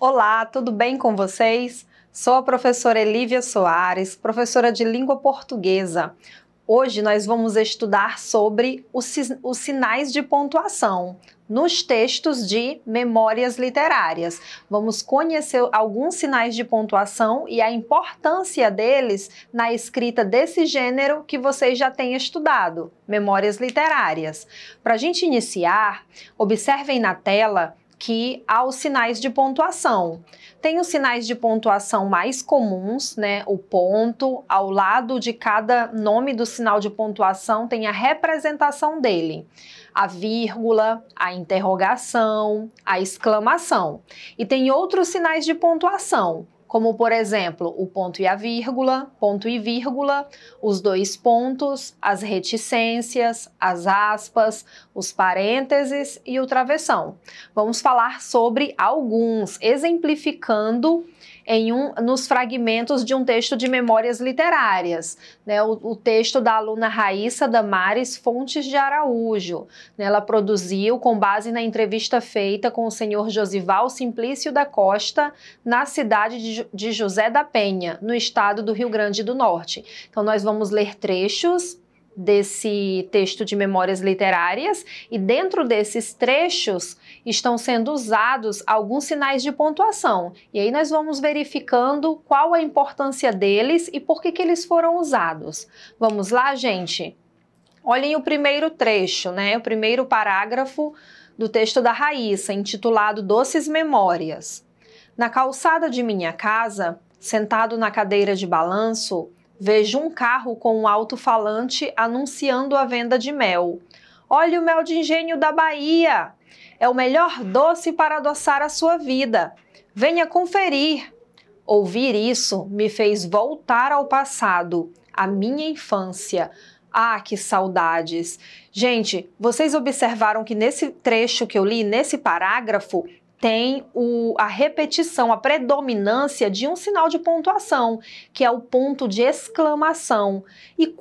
Olá, tudo bem com vocês? Sou a professora Elívia Soares, professora de língua portuguesa. Hoje nós vamos estudar sobre os sinais de pontuação nos textos de memórias literárias. Vamos conhecer alguns sinais de pontuação e a importância deles na escrita desse gênero que vocês já têm estudado, memórias literárias. Para a gente iniciar, observem na tela que há os sinais de pontuação. Tem os sinais de pontuação mais comuns, né? O ponto, ao lado de cada nome do sinal de pontuação tem a representação dele. A vírgula, a interrogação, a exclamação. E tem outros sinais de pontuação, como, por exemplo, o ponto e vírgula, os dois pontos, as reticências, as aspas, os parênteses e o travessão. Vamos falar sobre alguns, exemplificando nos fragmentos de um texto de memórias literárias, né? O texto da aluna Raíssa Damares Fontes de Araújo, né? Ela produziu com base na entrevista feita com o senhor Josival Simplício da Costa, na cidade de José da Penha, no estado do Rio Grande do Norte. Então nós vamos ler trechos desse texto de memórias literárias e dentro desses trechos estão sendo usados alguns sinais de pontuação. E aí nós vamos verificando qual a importância deles e por que eles foram usados. Vamos lá, gente? Olhem o primeiro trecho, né? O primeiro parágrafo do texto da Raíssa, intitulado Doces Memórias. Na calçada de minha casa, sentado na cadeira de balanço, vejo um carro com um alto-falante anunciando a venda de mel. Olha o mel de engenho da Bahia! É o melhor doce para adoçar a sua vida. Venha conferir. Ouvir isso me fez voltar ao passado, à minha infância. Ah, que saudades! Gente, vocês observaram que nesse trecho que eu li, nesse parágrafo, tem a repetição, a predominância de um sinal de pontuação, que é o ponto de exclamação. E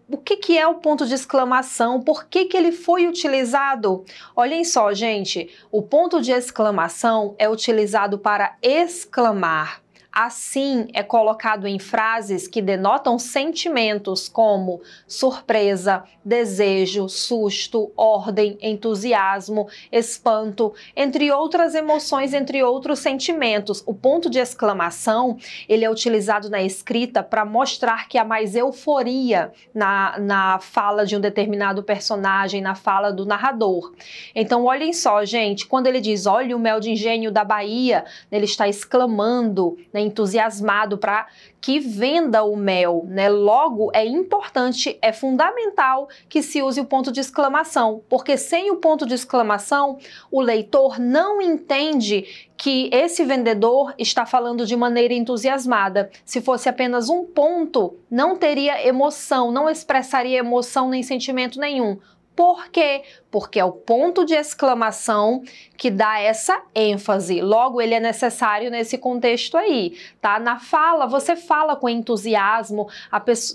o que é o ponto de exclamação? Por que ele foi utilizado? Olhem só, gente, o ponto de exclamação é utilizado para exclamar. Assim, é colocado em frases que denotam sentimentos como surpresa, desejo, susto, ordem, entusiasmo, espanto, entre outras emoções, entre outros sentimentos. O ponto de exclamação, ele é utilizado na escrita para mostrar que há mais euforia na fala de um determinado personagem, na fala do narrador. Então, olhem só, gente, quando ele diz, olha o mel de engenho da Bahia, ele está exclamando, né, entusiasmado para que venda o mel, né? Logo, é importante, é fundamental que se use o ponto de exclamação, porque sem o ponto de exclamação, o leitor não entende que esse vendedor está falando de maneira entusiasmada. Se fosse apenas um ponto, não teria emoção, não expressaria emoção nem sentimento nenhum. Por quê? Porque é o ponto de exclamação que dá essa ênfase. Logo, ele é necessário nesse contexto aí, tá? Na fala, você fala com entusiasmo,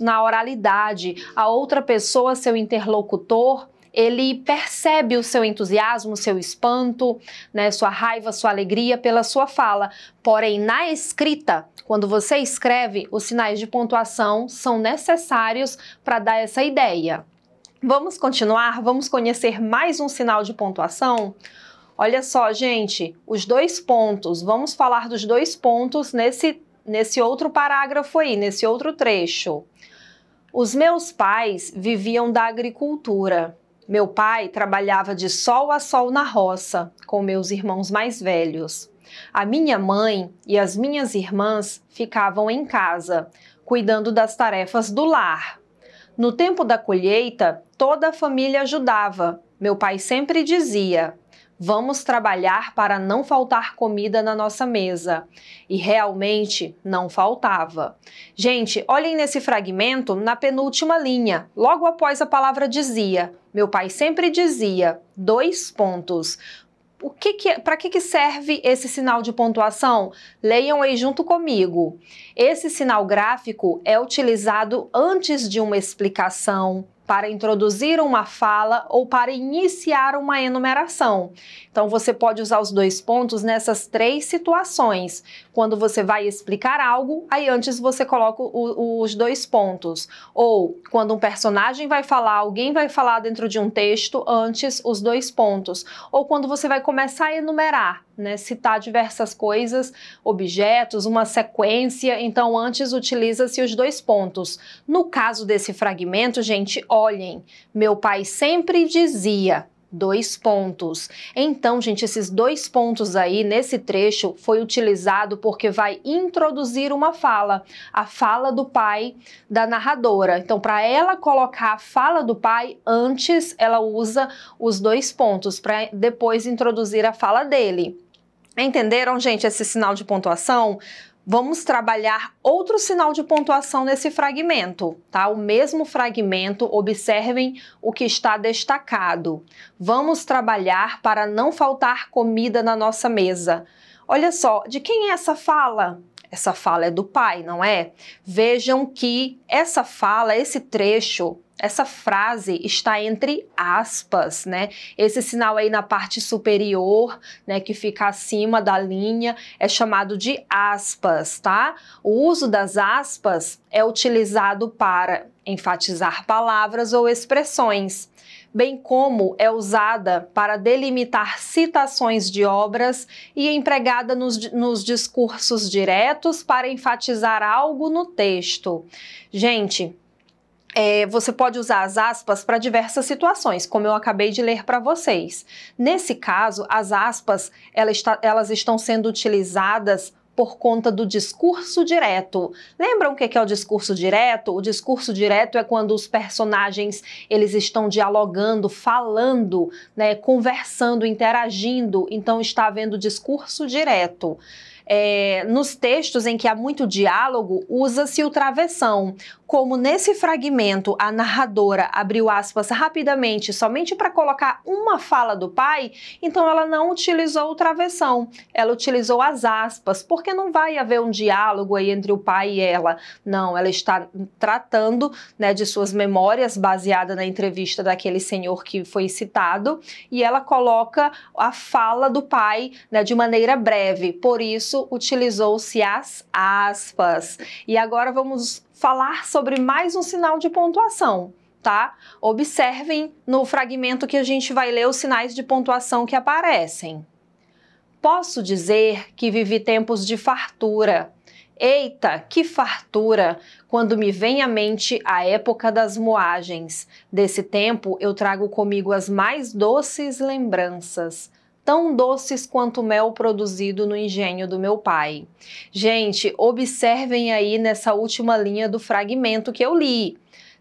na oralidade, a outra pessoa, seu interlocutor, ele percebe o seu entusiasmo, o seu espanto, né, sua raiva, sua alegria pela sua fala. Porém, na escrita, quando você escreve, os sinais de pontuação são necessários para dar essa ideia. Vamos continuar? Vamos conhecer mais um sinal de pontuação? Olha só, gente, os dois pontos. Vamos falar dos dois pontos nesse outro parágrafo aí, nesse outro trecho. Os meus pais viviam da agricultura. Meu pai trabalhava de sol a sol na roça, com meus irmãos mais velhos. A minha mãe e as minhas irmãs ficavam em casa, cuidando das tarefas do lar. No tempo da colheita, toda a família ajudava. Meu pai sempre dizia, vamos trabalhar para não faltar comida na nossa mesa. E realmente não faltava. Gente, olhem nesse fragmento, na penúltima linha, logo após a palavra dizia. Meu pai sempre dizia, dois pontos. Para que serve esse sinal de pontuação? Leiam aí junto comigo. Esse sinal gráfico é utilizado antes de uma explicação, para introduzir uma fala ou para iniciar uma enumeração. Então, você pode usar os dois pontos nessas três situações. Quando você vai explicar algo, aí antes você coloca os dois pontos. Ou quando um personagem vai falar, alguém vai falar dentro de um texto, antes os dois pontos. Ou quando você vai começar a enumerar, né, citar diversas coisas, objetos, uma sequência, então antes utiliza-se os dois pontos. No caso desse fragmento, gente, olhem, meu pai sempre dizia, dois pontos. Então, gente, esses dois pontos aí nesse trecho foi utilizado porque vai introduzir uma fala, a fala do pai da narradora. Então, para ela colocar a fala do pai, antes ela usa os dois pontos, para depois introduzir a fala dele. Entenderam, gente, esse sinal de pontuação? Vamos trabalhar outro sinal de pontuação nesse fragmento, tá? O mesmo fragmento, observem o que está destacado. Vamos trabalhar para não faltar comida na nossa mesa. Olha só, de quem é essa fala? Essa fala é do pai, não é? Vejam que essa fala, esse trecho, essa frase está entre aspas, né? Esse sinal aí na parte superior, né, que fica acima da linha, é chamado de aspas, tá? O uso das aspas é utilizado para enfatizar palavras ou expressões, bem como é usada para delimitar citações de obras e é empregada nos discursos diretos para enfatizar algo no texto. Gente, você pode usar as aspas para diversas situações, como eu acabei de ler para vocês. Nesse caso, as aspas elas estão sendo utilizadas por conta do discurso direto. Lembram o que é o discurso direto? O discurso direto é quando os personagens eles estão dialogando, falando, né, conversando, interagindo, então está havendo discurso direto. Nos textos em que há muito diálogo, usa-se o travessão. Como nesse fragmento a narradora abriu aspas rapidamente somente para colocar uma fala do pai, então ela não utilizou o travessão, ela utilizou as aspas, porque não vai haver um diálogo aí entre o pai e ela. Não, ela está tratando, né, de suas memórias baseada na entrevista daquele senhor que foi citado, e ela coloca a fala do pai, né, de maneira breve, por isso utilizou-se as aspas. E agora vamos falar sobre mais um sinal de pontuação, tá? Observem no fragmento que a gente vai ler os sinais de pontuação que aparecem. Posso dizer que vivi tempos de fartura. Eita, que fartura! Quando me vem à mente a época das moagens. Desse tempo eu trago comigo as mais doces lembranças, tão doces quanto o mel produzido no engenho do meu pai. Gente, observem aí nessa última linha do fragmento que eu li.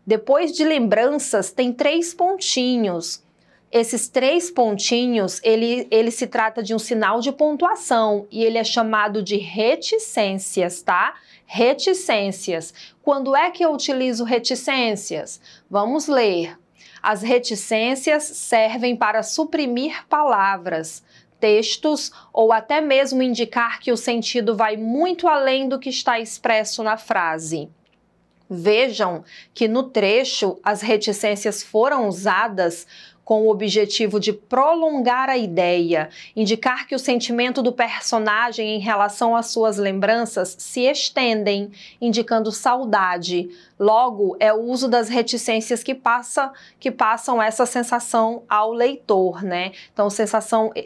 Depois de lembranças, tem 3 pontinhos. Esses 3 pontinhos, ele se trata de um sinal de pontuação e ele é chamado de reticências, tá? Reticências. Quando é que eu utilizo reticências? Vamos ler. As reticências servem para suprimir palavras, textos ou até mesmo indicar que o sentido vai muito além do que está expresso na frase. Vejam que no trecho as reticências foram usadas com o objetivo de prolongar a ideia, indicar que o sentimento do personagem em relação às suas lembranças se estendem, indicando saudade. Logo, é o uso das reticências que passam essa sensação ao leitor, né? Então,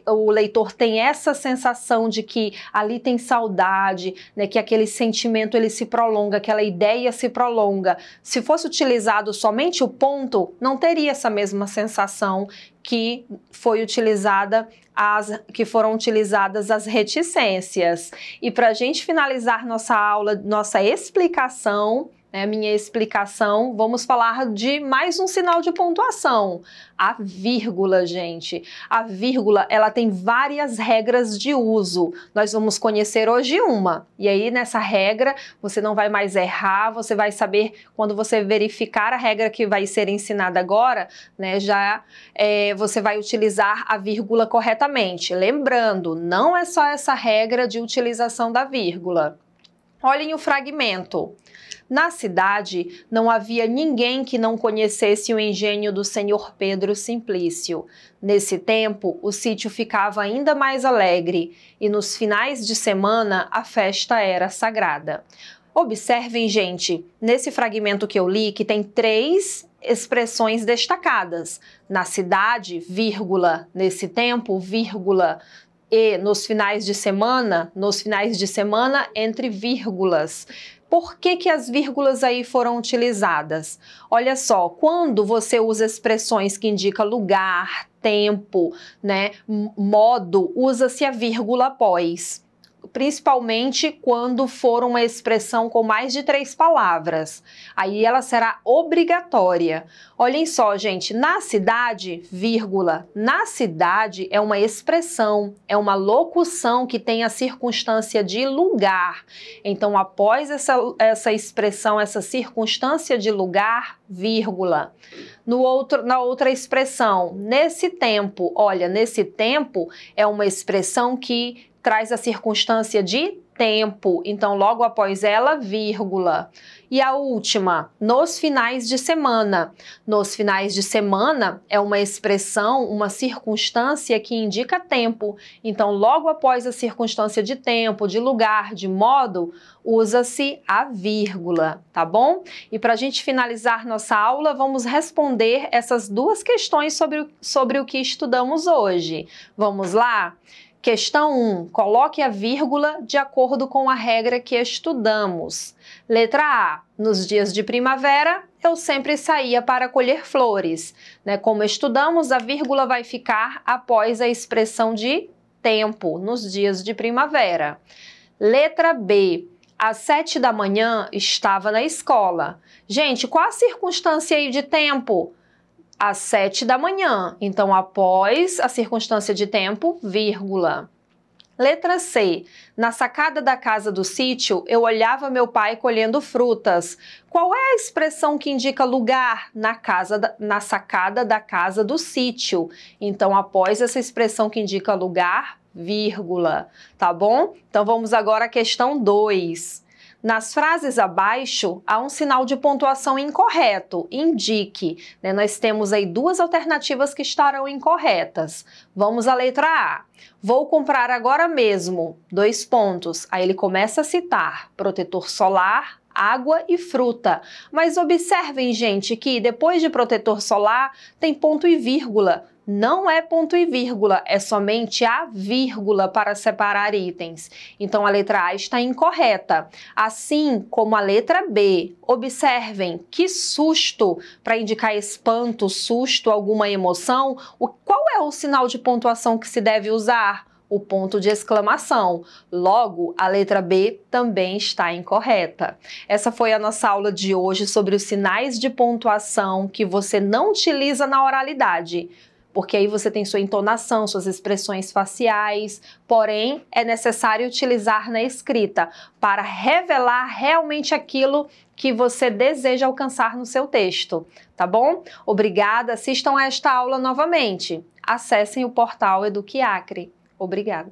o leitor tem essa sensação de que ali tem saudade, né? Que aquele sentimento ele se prolonga, aquela ideia se prolonga. Se fosse utilizado somente o ponto, não teria essa mesma sensação que foram utilizadas as reticências. E para a gente finalizar nossa aula, nossa explicação, né, minha explicação, vamos falar de mais um sinal de pontuação, a vírgula, gente. A vírgula, ela tem várias regras de uso. Nós vamos conhecer hoje uma. E aí, nessa regra, você não vai mais errar, você vai saber, quando você verificar a regra que vai ser ensinada agora, né, você vai utilizar a vírgula corretamente. Lembrando, não é só essa regra de utilização da vírgula. Olhem o fragmento. Na cidade não havia ninguém que não conhecesse o engenho do senhor Pedro Simplício. Nesse tempo, o sítio ficava ainda mais alegre e nos finais de semana a festa era sagrada. Observem, gente, nesse fragmento que eu li, que tem 3 expressões destacadas. Na cidade, vírgula, nesse tempo, vírgula, e nos finais de semana entre vírgulas. Por que as vírgulas aí foram utilizadas? Olha só, quando você usa expressões que indicam lugar, tempo, né, modo, usa-se a vírgula após. Principalmente quando for uma expressão com mais de 3 palavras. Aí ela será obrigatória. Olhem só, gente, na cidade, vírgula, na cidade é uma expressão, é uma locução que tem a circunstância de lugar. Então, após essa expressão, essa circunstância de lugar, vírgula. Na outra expressão, nesse tempo, olha, nesse tempo é uma expressão que traz a circunstância de tempo, então logo após ela, vírgula. E a última, nos finais de semana. Nos finais de semana é uma expressão, uma circunstância que indica tempo, então logo após a circunstância de tempo, de lugar, de modo, usa-se a vírgula, tá bom? E para a gente finalizar nossa aula, vamos responder essas 2 questões sobre o que estudamos hoje. Vamos lá? Questão 1. Coloque a vírgula de acordo com a regra que estudamos. Letra A. Nos dias de primavera, eu sempre saía para colher flores. Como estudamos, a vírgula vai ficar após a expressão de tempo, nos dias de primavera. Letra B. Às 7 da manhã, estava na escola. Gente, qual a circunstância aí de tempo? Às 7 da manhã, então após a circunstância de tempo, vírgula. Letra C. Na sacada da casa do sítio, eu olhava meu pai colhendo frutas. Qual é a expressão que indica lugar? Na sacada da casa do sítio. Então, após essa expressão que indica lugar, vírgula. Tá bom? Então, vamos agora à questão 2. Nas frases abaixo, há um sinal de pontuação incorreto. Indique. Nós temos aí 2 alternativas que estarão incorretas. Vamos à letra A. Vou comprar agora mesmo. 2 pontos. Aí ele começa a citar protetor solar, água e fruta. Mas observem, gente, que depois de protetor solar tem ponto e vírgula. Não é ponto e vírgula, é somente a vírgula para separar itens. Então, a letra A está incorreta. Assim como a letra B. Observem, que susto, para indicar espanto, susto, alguma emoção. Qual é o sinal de pontuação que se deve usar? O ponto de exclamação. Logo, a letra B também está incorreta. Essa foi a nossa aula de hoje sobre os sinais de pontuação que você não utiliza na oralidade, porque aí você tem sua entonação, suas expressões faciais, porém é necessário utilizar na escrita para revelar realmente aquilo que você deseja alcançar no seu texto, tá bom? Obrigada, assistam a esta aula novamente. Acessem o portal Eduque Acre. Obrigada.